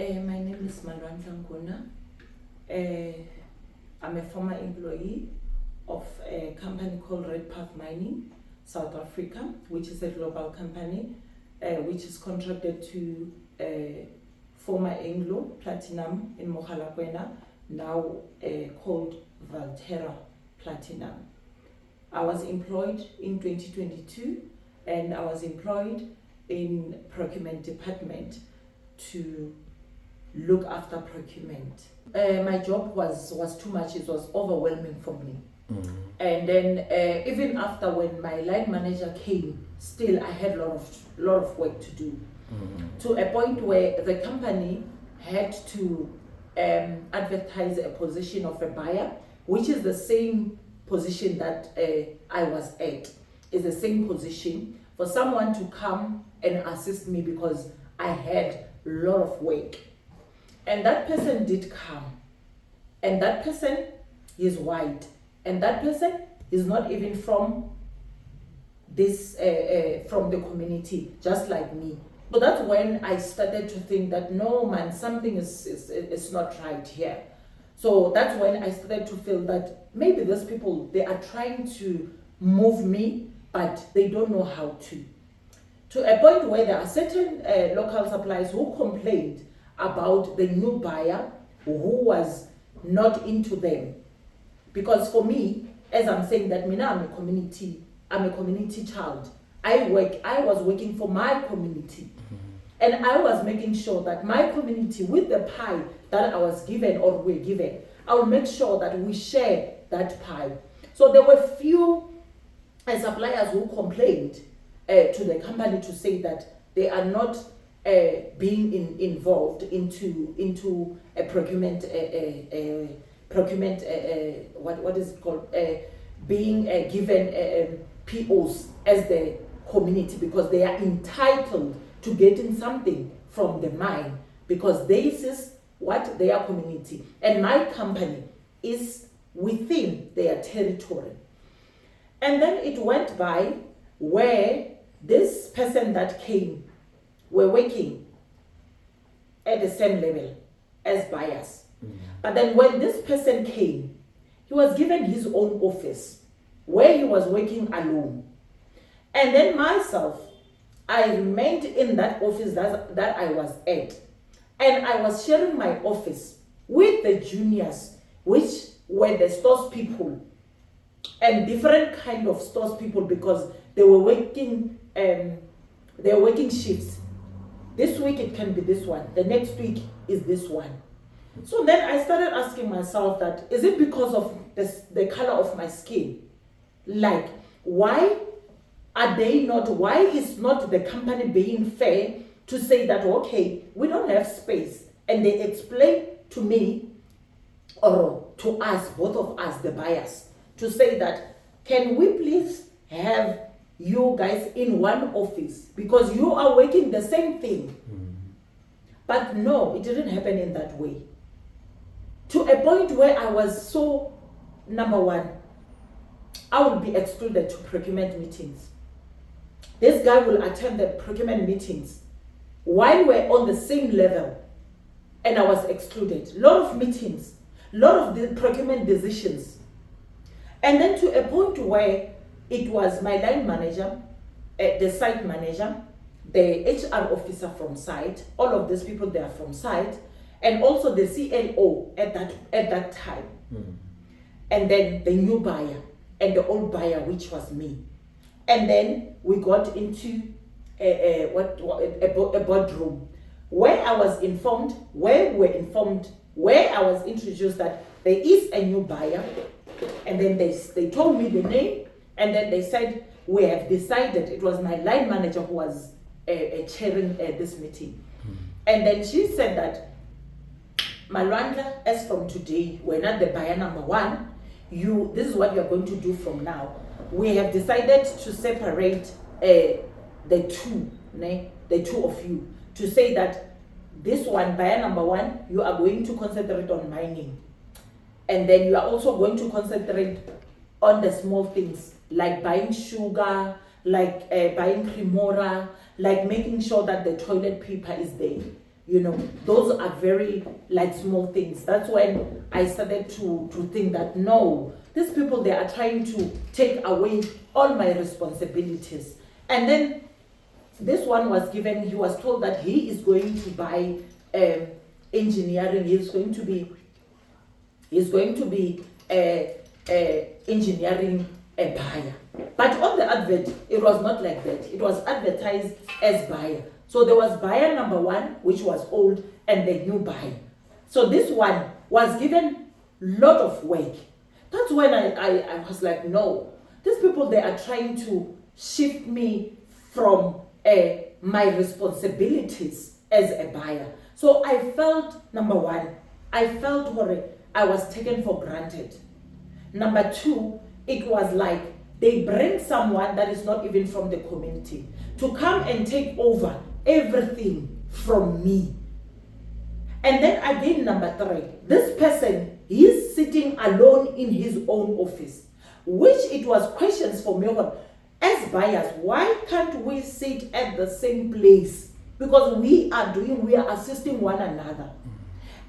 My name is Malwandla Nkhuna. I'm a former employee of a company called Redpath Mining, South Africa, which is a global company which is contracted to former Anglo Platinum in Mogalakwena, now called Valterra Platinum. I was employed in 2022 and I was employed in Procurement Department to look after procurement. My job was too much, it was overwhelming for me. And then even after when my line manager came, still I had a lot of work to do. To a point where the company had to advertise a position of a buyer, which is the same position that I was at. It's the same position for someone to come and assist me because I had a lot of work. And that person did come. And that person is white. And that person is not even from this from the community, just like me. So that's when I started to think that no man, something is not right here. So that's when I started to feel that maybe those people, they are trying to move me, but they don't know how to. To a point where there are certain local suppliers who complained about the new buyer who was not into them. Because for me, as I'm saying that I'm a community child. I was working for my community. And I was making sure that my community, with the pie that I was given or we're given, I will make sure that we share that pie. So there were few suppliers who complained to the company to say that they are not being involved into a procurement what is it called, being given POs as the community, because they are entitled to getting something from the mine because this is what their community, and my company is within their territory. And then it went by where this person that came were working at the same level as buyers. But then when this person came, he was given his own office where he was working alone. And then myself, I remained in that office that I was at. And I was sharing my office with the juniors, which were the stores people and different kind of stores people, because they were working shifts. This week it can be this one, the next week is this one. So then I started asking myself that, is it because of the color of my skin? Like, why is not the company being fair to say that, okay, we don't have space? And they explain to me, or to us, both of us, the buyers, to say that, can we please have you guys in one office because you are working the same thing? But no, it didn't happen in that way. To a point where I was so, number one, I would be excluded to procurement meetings. This guy will attend the procurement meetings while we're on the same level, and I was excluded. Lot of meetings, lot of the procurement decisions. And then to a point where it was my line manager, the site manager, the HR officer from site, all of these people, they are from site, and also the CLO at that time. And then the new buyer and the old buyer, which was me. And then we got into a boardroom where I was informed, where I was introduced that there is a new buyer. And then they told me the name, and then they said, we have decided. It was my line manager who was chairing this meeting. And then she said that, Malwandla, as from today, we're not the buyer number one. This is what you're going to do from now. We have decided to separate the two of you, to say that this one, buyer number one, you are going to concentrate on mining. And then you are also going to concentrate on the small things, like buying sugar, like buying cremora, like making sure that the toilet paper is there. those are very like small things. That's when I started to think that no, these people, they are trying to take away all my responsibilities. And then this one was given, he was told that he is going to buy engineering, he's going to be engineering a buyer. But on the advert, it was not like that. It was advertised as buyer. So there was buyer number 1, which was old, and the new buyer. So this one was given lot of work. That's when I was like, no, these people, they are trying to shift me from my responsibilities as a buyer. So I felt, number 1, I felt I was taken for granted. Number 2, it was like they bring someone that is not even from the community to come and take over everything from me. And then again, number 3, this person, he's sitting alone in his own office, which it was questions for me. As buyers, why can't we sit at the same place? Because we are assisting one another.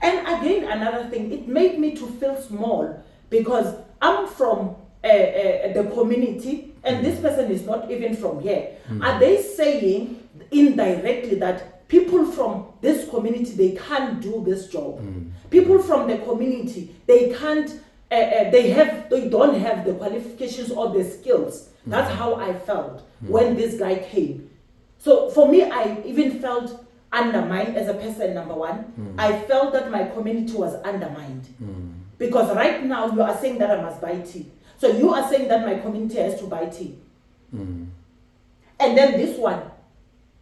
And again, another thing, it made me to feel small because I'm from the community and this person is not even from here. Are they saying indirectly that people from this community, they can't do this job? People from the community, they can't, they don't have the qualifications or the skills. That's how I felt when this guy came. So for me, I even felt undermined as a person, number 1. I felt that my community was undermined. Because right now you are saying that I must buy tea. So you are saying that my community has to buy tea. And then this one,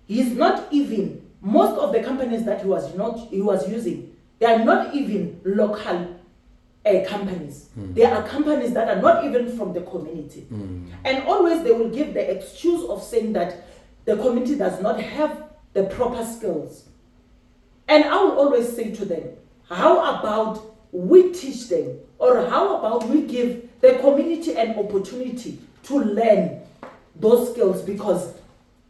he's not even, most of the companies that he was using, they are not even local companies. They are companies that are not even from the community. And always they will give the excuse of saying that the community does not have the proper skills. And I will always say to them, how about we teach them, or how about we give the community an opportunity to learn those skills, because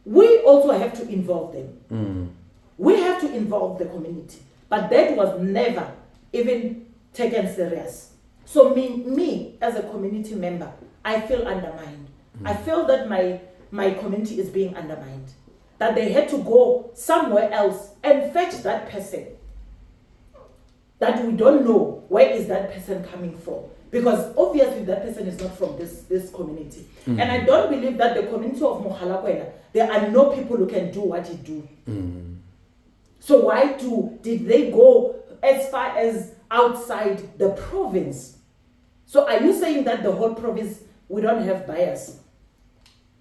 we also have to involve them. We have to involve the community, but that was never even taken serious. So me as a community member, I feel undermined. I feel that my community is being undermined, that they had to go somewhere else and fetch that person, that we don't know where is that person coming from, because obviously that person is not from this community. And I don't believe that the community of Mogalakwena, there are no people who can do what he do. So why did they go as far as outside the province? So are you saying that the whole province, we don't have buyers,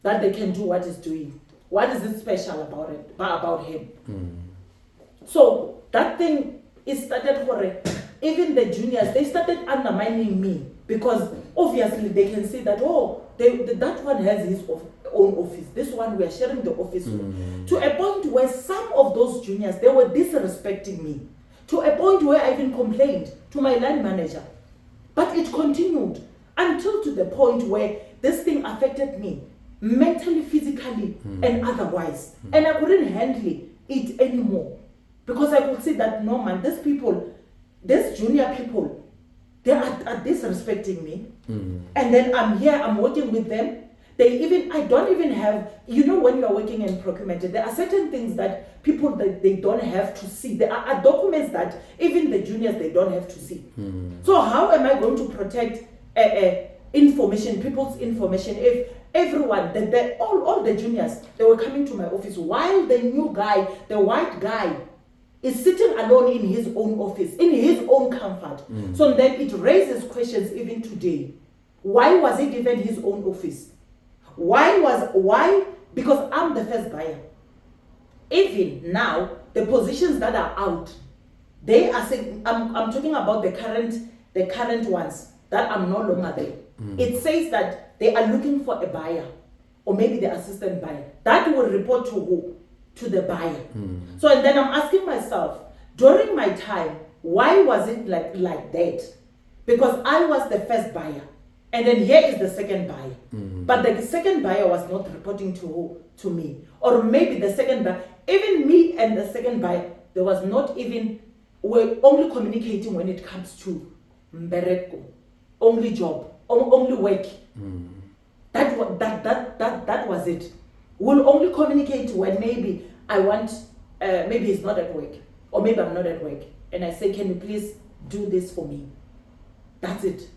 that they can do what he's doing? What is it special about him? So that thing, it started for even the juniors, they started undermining me, because obviously they can see that, that one has his own office, this one we are sharing the office with. To a point where some of those juniors, they were disrespecting me, to a point where I even complained to my line manager. But it continued until to the point where this thing affected me mentally, physically, and otherwise. And I couldn't handle it anymore, because I could see that, no man, these people, these junior people, they are disrespecting me. And then I'm here, I'm working with them. I don't even have, when you are working in procurement, there are certain things that people, that they don't have to see. There are documents that even the juniors, they don't have to see. So how am I going to protect information, people's information, if everyone, all the juniors, they were coming to my office, while the new guy, the white guy, is sitting alone in his own office, in his own comfort. So then it raises questions even today. Why was he given his own office? Why? Because I'm the first buyer. Even now, the positions that are out, they are saying, I'm talking about the current ones that I'm no longer there. It says that they are looking for a buyer, or maybe the assistant buyer. That will report to who? To the buyer. So, and then I'm asking myself, during my time, why was it like that? Because I was the first buyer, and then here is the second buyer. But the second buyer was not reporting to me. Or maybe the second buyer, even me and the second buyer, there was not even, we're only communicating when it comes to mbereko, only job, only work. That was it. We'll only communicate when maybe I want, maybe he's not at work, or maybe I'm not at work, and I say, can you please do this for me? That's it.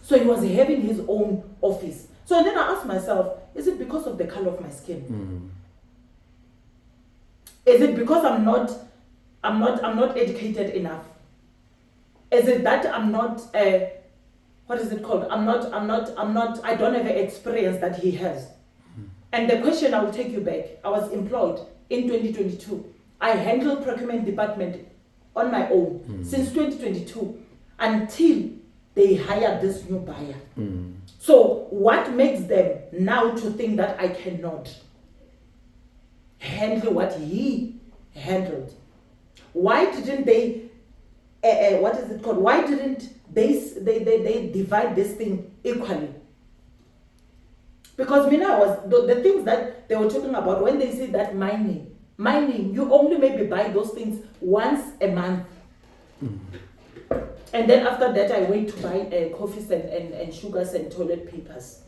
So he was having his own office. So then I asked myself, is it because of the color of my skin? Is it because I'm not educated enough? Is it that I'm not what is it called? I don't have the experience that he has. And the question, I will take you back. I was employed in 2022. I handled Procurement Department on my own since 2022 until they hired this new buyer. So what makes them now to think that I cannot handle what he handled? Why didn't they, what is it called? Why didn't they divide this thing equally? Because Mina was, the things that they were talking about when they say that mining, you only maybe buy those things once a month. And then after that, I went to buy coffees and sugars and toilet papers.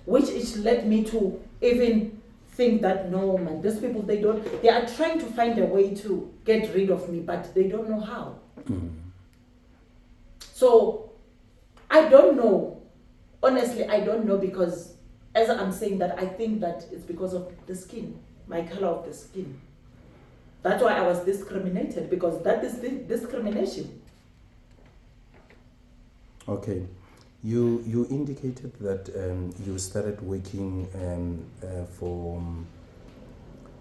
Which led me to even think that, no man, these people, they are trying to find a way to get rid of me, but they don't know how. So I don't know. Honestly, I don't know, because as I'm saying that, I think that it's because of the skin, my color of the skin. That's why I was discriminated, because that is the discrimination. Okay. You indicated that you started working for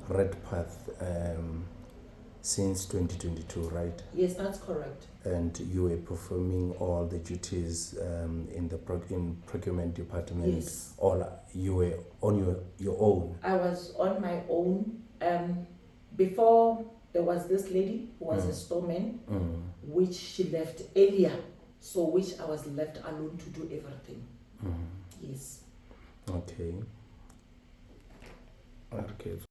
Redpath since 2022, right? Yes, that's correct. And you were performing all the duties in the Procurement Department. Yes. All you were on your own. I was on my own. Before, there was this lady who was a storeman, which she left earlier, so which I was left alone to do everything. Yes. Okay. Okay.